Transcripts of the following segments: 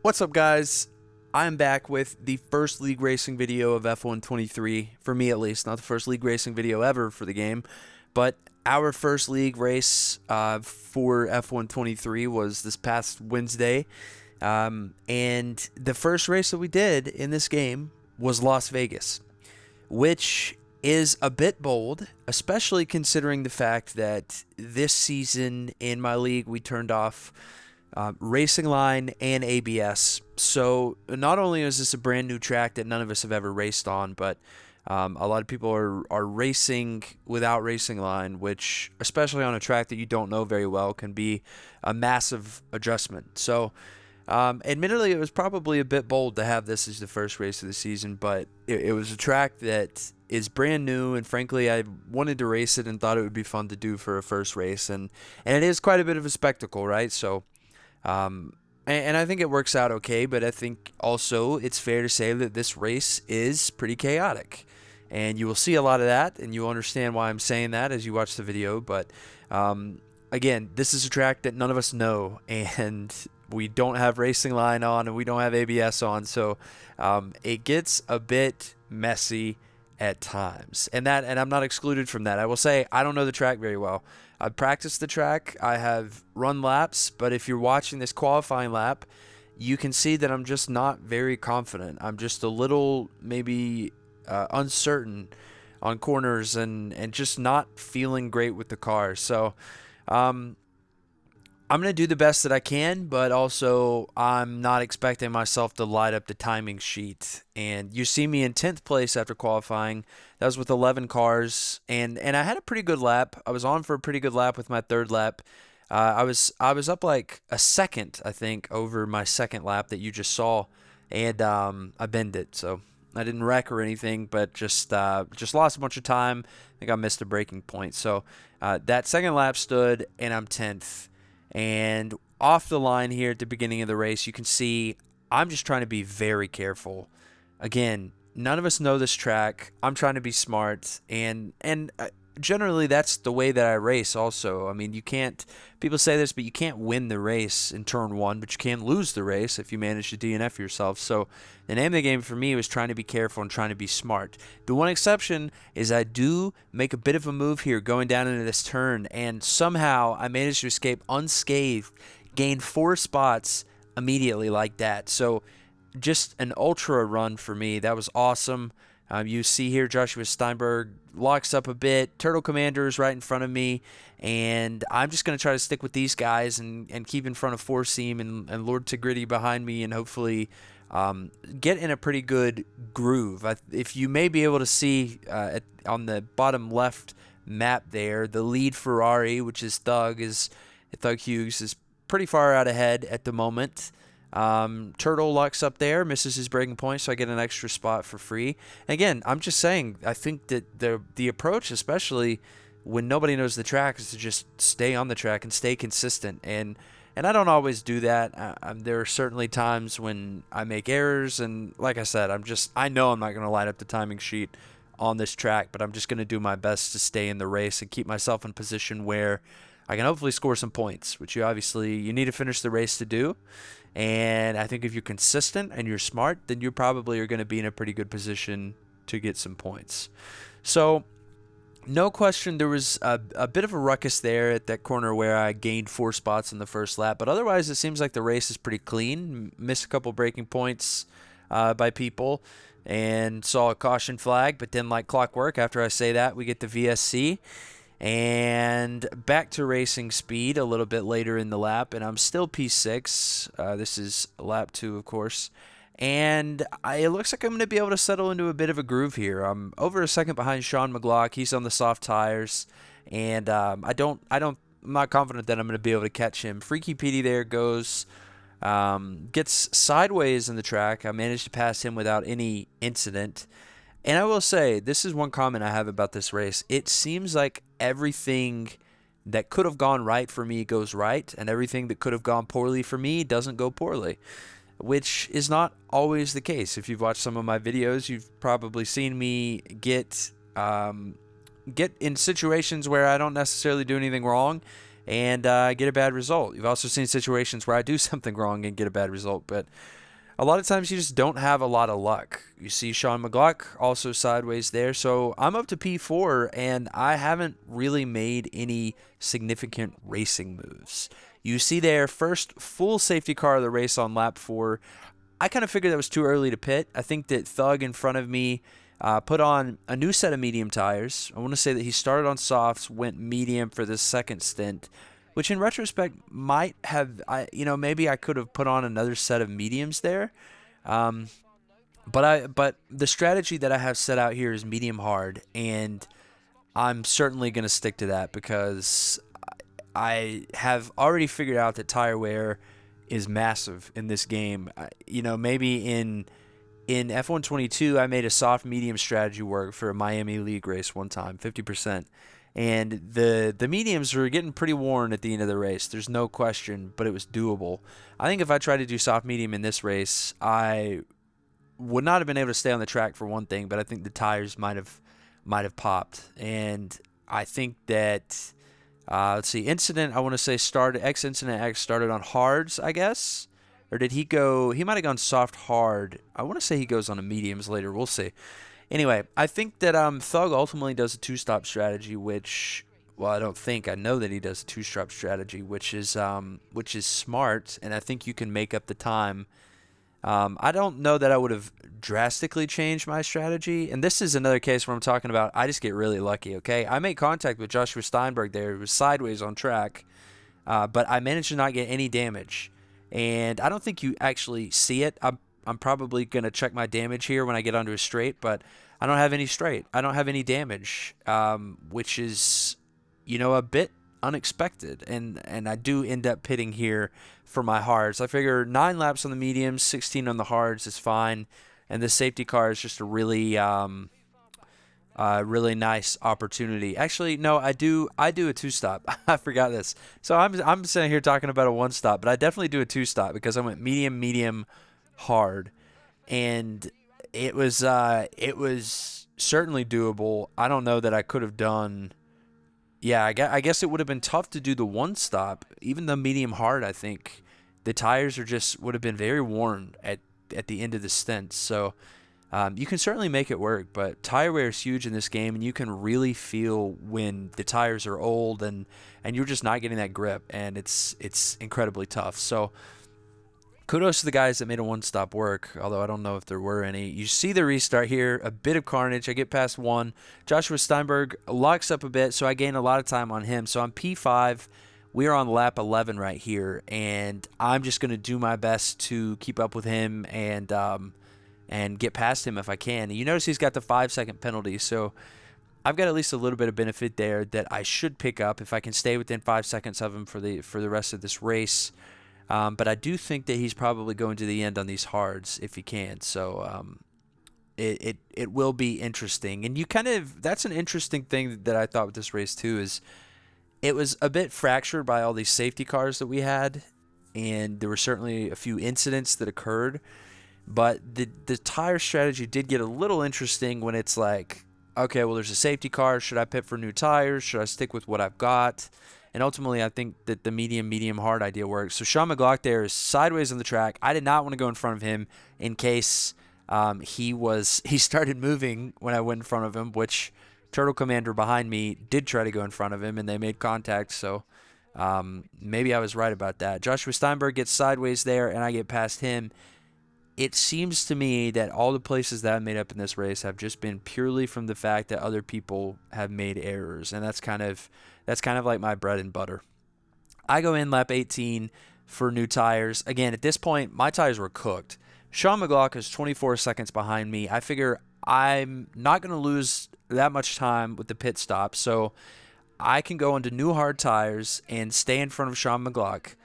What's up, guys? I'm back with the first league racing video of F123, for me at least. Not the first league racing video ever for the game, but our first league race for F123 was this past Wednesday. And the first race that we did in this game was Las Vegas, which is a bit bold, especially considering the fact that this season in my league we turned off racing line and ABS. So not only is this a brand new track that none of us have ever raced on, but a lot of people are racing without racing line, which, especially on a track that you don't know very well, can be a massive adjustment. So admittedly, it was probably a bit bold to have this as the first race of the season, but it was a track that is brand new, and frankly, I wanted to race it and thought it would be fun to do for a first race, and it is quite a bit of a spectacle, right? So, and I think it works out okay, but I think also it's fair to say that this race is pretty chaotic, and you will see a lot of that, and you'll understand why I'm saying that as you watch the video, but again, this is a track that none of us know, and we don't have racing line on and we don't have ABS on, so it gets a bit messy at times, and I'm not excluded from that. I will say I don't know the track very well. I've practiced the track, I have run laps, but if you're watching this qualifying lap, you can see that I'm just not very confident. I'm just a little maybe uncertain on corners and just not feeling great with the car. So um, I'm going to do the best that I can, but also I'm not expecting myself to light up the timing sheet. And you see me in 10th place after qualifying. That was with 11 cars, and I had a pretty good lap. I was on for a pretty good lap with my third lap. I was up like a second, I think, over my second lap that you just saw, and I bend it. So I didn't wreck or anything, but just lost a bunch of time. I think I missed a braking point. So that second lap stood, and I'm 10th. And off the line here at the beginning of the race, you can see I'm just trying to be very careful. Again, none of us know this track. I'm trying to be smart, and generally that's the way that I race also. I mean, you can't, people say this, but you can't win the race in turn one, but you can lose the race if you manage to DNF yourself. So the name of the game for me was trying to be careful and trying to be smart. The one exception is I do make a bit of a move here going down into this turn, and somehow I managed to escape unscathed, gain 4 spots immediately like that. So just an ultra run for me. That was awesome. You see here Joshua Steinberg locks up a bit. Turtle Commander is right in front of me, and I'm just going to try to stick with these guys and keep in front of Four Seam and Lord Tigritty behind me, and hopefully get in a pretty good groove. If you may be able to see on the bottom left map there, the lead Ferrari, which is Thug Hughes, is pretty far out ahead at the moment. Turtle locks up there, misses his braking point, so I get an extra spot for free. And again, I'm just saying, I think that the approach, especially when nobody knows the track, is to just stay on the track and stay consistent. And I don't always do that. There are certainly times when I make errors, and like I said, I know I'm not going to line up the timing sheet on this track, but I'm just going to do my best to stay in the race and keep myself in position where I can hopefully score some points, which you need to finish the race to do. And I think if you're consistent and you're smart, then you probably are going to be in a pretty good position to get some points. So no question, there was a bit of a ruckus there at that corner where I gained 4 spots in the first lap. But otherwise, it seems like the race is pretty clean. Missed a couple braking points by people and saw a caution flag. But then, like clockwork, after I say that, we get the VSC. And back to racing speed a little bit later in the lap, and I'm still P6. This is lap 2, of course. And it looks like I'm going to be able to settle into a bit of a groove here. I'm over a second behind Sean McGlock. He's on the soft tires, and I'm not confident that I'm going to be able to catch him. Freaky Petey there goes, gets sideways in the track. I managed to pass him without any incident. And I will say, this is one comment I have about this race. It seems like everything that could have gone right for me goes right, and everything that could have gone poorly for me doesn't go poorly, which is not always the case. If you've watched some of my videos, you've probably seen me get in situations where I don't necessarily do anything wrong, and get a bad result. You've also seen situations where I do something wrong and get a bad result, but a lot of times you just don't have a lot of luck. You see Sean McGluck also sideways there. So I'm up to P4, and I haven't really made any significant racing moves. You see there, first full safety car of the race on lap 4. I kind of figured that was too early to pit. I think that Thug in front of me put on a new set of medium tires. I want to say that he started on softs, went medium for the second stint, which in retrospect might have, maybe I could have put on another set of mediums there. Um, but the strategy that I have set out here is medium hard, and I'm certainly going to stick to that because I have already figured out that tire wear is massive in this game. Maybe in F122 I made a soft medium strategy work for a Miami League race one time, 50%. And the mediums were getting pretty worn at the end of the race. There's no question, but it was doable. I think if I tried to do soft medium in this race, I would not have been able to stay on the track for one thing, but I think the tires might have popped. And I think that let's see, incident I want to say started Incident X started on hards, I guess. Or did he go? He might have gone soft hard. I want to say he goes on the mediums later. We'll see. Anyway, I think that Thug ultimately does a two-stop strategy, which, well, I don't think, I know that he does a two-stop strategy, which is smart, and I think you can make up the time. I don't know that I would have drastically changed my strategy, and this is another case where I'm talking about I just get really lucky, okay? I made contact with Joshua Steinberg there. It was sideways on track, but I managed to not get any damage, and I don't think you actually see it. I'm probably going to check my damage here when I get onto a straight, but I don't have any straight. I don't have any damage, which is, a bit unexpected. And I do end up pitting here for my hards. I figure 9 laps on the mediums, 16 on the hards is fine. And the safety car is just a really nice opportunity. Actually, no, I do a two-stop. I forgot this. So I'm sitting here talking about a one-stop, but I definitely do a two-stop because I went medium, medium, hard, and it was certainly doable. I don't know that I could have done. Yeah, I guess it would have been tough to do the one stop, even the medium hard. I think the tires would have been very worn at the end of the stint. So you can certainly make it work, but tire wear is huge in this game, and you can really feel when the tires are old and you're just not getting that grip, and it's incredibly tough. So kudos to the guys that made a one-stop work, although I don't know if there were any. You see the restart here, a bit of carnage. I get past 1. Joshua Steinberg locks up a bit, so I gain a lot of time on him. So I'm P5. We are on lap 11 right here, and I'm just going to do my best to keep up with him and get past him if I can. And you notice he's got the 5-second penalty, so I've got at least a little bit of benefit there that I should pick up if I can stay within 5 seconds of him for the rest of this race. But I do think that he's probably going to the end on these hards if he can. So it will be interesting. And that's an interesting thing that I thought with this race too, is it was a bit fractured by all these safety cars that we had. And there were certainly a few incidents that occurred. But the tire strategy did get a little interesting when it's like, okay, well, there's a safety car. Should I pit for new tires? Should I stick with what I've got? And ultimately, I think that the medium hard idea works. So Sean McGlock there is sideways on the track. I did not want to go in front of him in case he started moving when I went in front of him, which Turtle Commander behind me did try to go in front of him, and they made contact. So maybe I was right about that. Joshua Steinberg gets sideways there, and I get past him. It seems to me that all the places that I made up in this race have just been purely from the fact that other people have made errors, and that's kind of like my bread and butter. I go in lap 18 for new tires. Again, at this point, my tires were cooked. Sean McGlock is 24 seconds behind me. I figure I'm not going to lose that much time with the pit stop, so I can go into new hard tires and stay in front of Sean McGlock.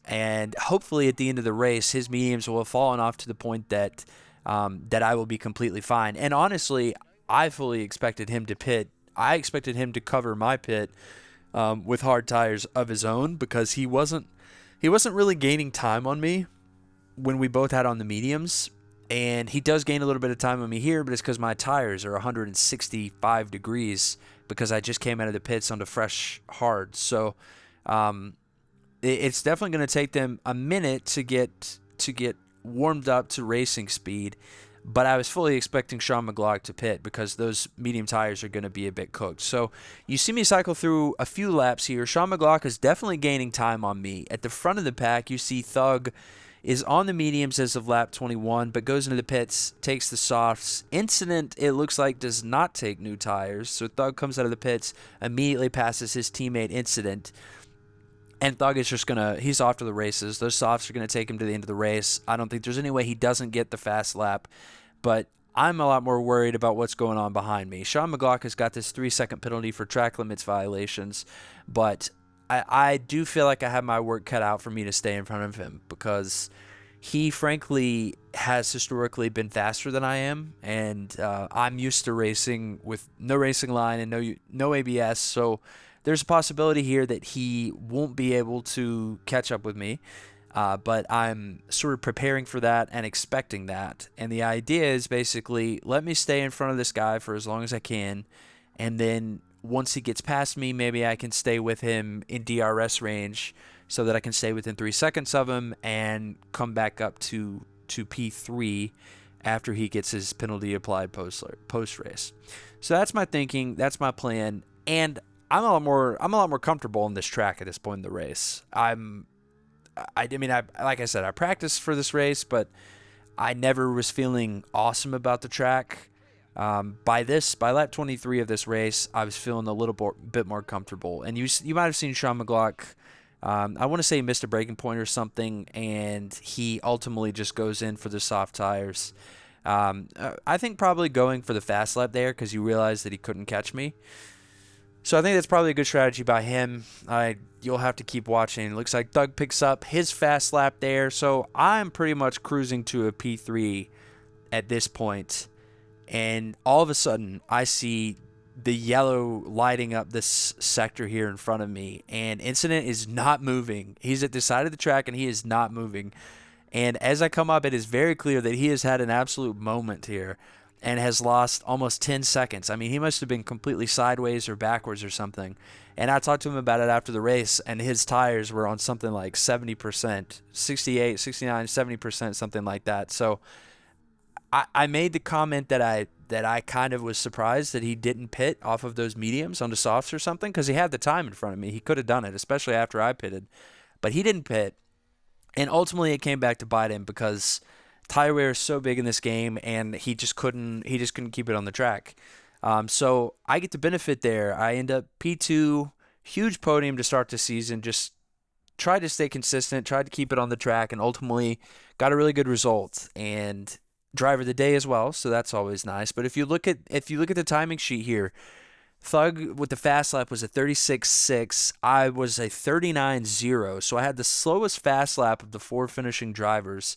And hopefully at the end of the race, his mediums will have fallen off to the point that I will be completely fine. And honestly, I fully expected him to pit. I expected him to cover my pit with hard tires of his own because he wasn't really gaining time on me when we both had on the mediums. And he does gain a little bit of time on me here, but it's because my tires are 165 degrees because I just came out of the pits onto fresh hard. So Um, it's definitely going to take them a minute to get warmed up to racing speed. But I was fully expecting Sean McLaughlin to pit because those medium tires are going to be a bit cooked. So you see me cycle through a few laps here. Sean McLaughlin is definitely gaining time on me. At the front of the pack, you see Thug is on the mediums as of lap 21, but goes into the pits, takes the softs. Incident, it looks like, does not take new tires. So Thug comes out of the pits, immediately passes his teammate Incident. And Thug is just he's off to the races. Those softs are going to take him to the end of the race. I don't think there's any way he doesn't get the fast lap. But I'm a lot more worried about what's going on behind me. Sean McLaughlin has got this 3-second penalty for track limits violations. But I do feel like I have my work cut out for me to stay in front of him because he, frankly, has historically been faster than I am. And I'm used to racing with no racing line and no ABS. So there's a possibility here that he won't be able to catch up with me, but I'm sort of preparing for that and expecting that. And the idea is basically let me stay in front of this guy for as long as I can, and then once he gets past me, maybe I can stay with him in DRS range so that I can stay within 3 seconds of him and come back up to P3 after he gets his penalty applied post race. So that's my thinking. That's my plan. And I'm a lot more comfortable on this track at this point in the race. I mean, like I said, I practiced for this race, but I never was feeling awesome about the track. By lap 23 of this race, I was feeling a little bit more comfortable. And you might have seen Sean McLaughlin. I want to say he missed a braking point or something, and he ultimately just goes in for the soft tires. I think probably going for the fast lap there because he realized that he couldn't catch me. So I think that's probably a good strategy by him. You'll have to keep watching. It looks like Doug picks up his fast lap there. So I'm pretty much cruising to a P3 at this point. And all of a sudden, I see the yellow lighting up this sector here in front of me. And Incident is not moving. He's at the side of the track, and he is not moving. And as I come up, it is very clear that he has had an absolute moment here and has lost almost 10 seconds. I mean, he must have been completely sideways or backwards or something. And I talked to him about it after the race, and his tires were on something like 70%, 68, 69, 70%, something like that. So I made the comment that I kind of was surprised that he didn't pit off of those mediums onto softs or something because he had the time in front of me. He could have done it, especially after I pitted. But he didn't pit. And ultimately it came back to bite him because tire wear is so big in this game, and he just couldn't keep it on the track. So I get the benefit there. I end up P2, huge podium to start the season. Just tried to stay consistent, tried to keep it on the track, and ultimately got a really good result. And driver of the day as well, so that's always nice. But if you look at the timing sheet here, Thug with the fast lap was a 36.6. I was a 39.0. So I had the slowest fast lap of the 4 finishing drivers,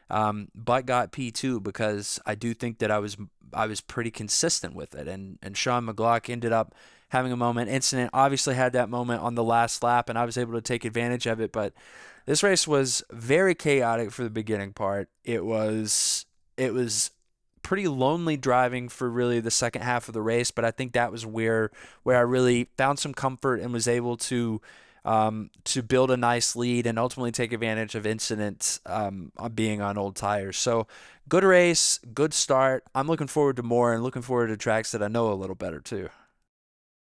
but got P2 because I do think that I was pretty consistent with it. And Sean McLaughlin ended up having a moment. Incident obviously had that moment on the last lap, and I was able to take advantage of it. But this race was very chaotic for the beginning part. It was pretty lonely driving for really the second half of the race, but I think that was where I really found some comfort and was able to build a nice lead and ultimately take advantage of Incidents being on old tires. So good race, good start. I'm looking forward to more and looking forward to tracks that I know a little better too.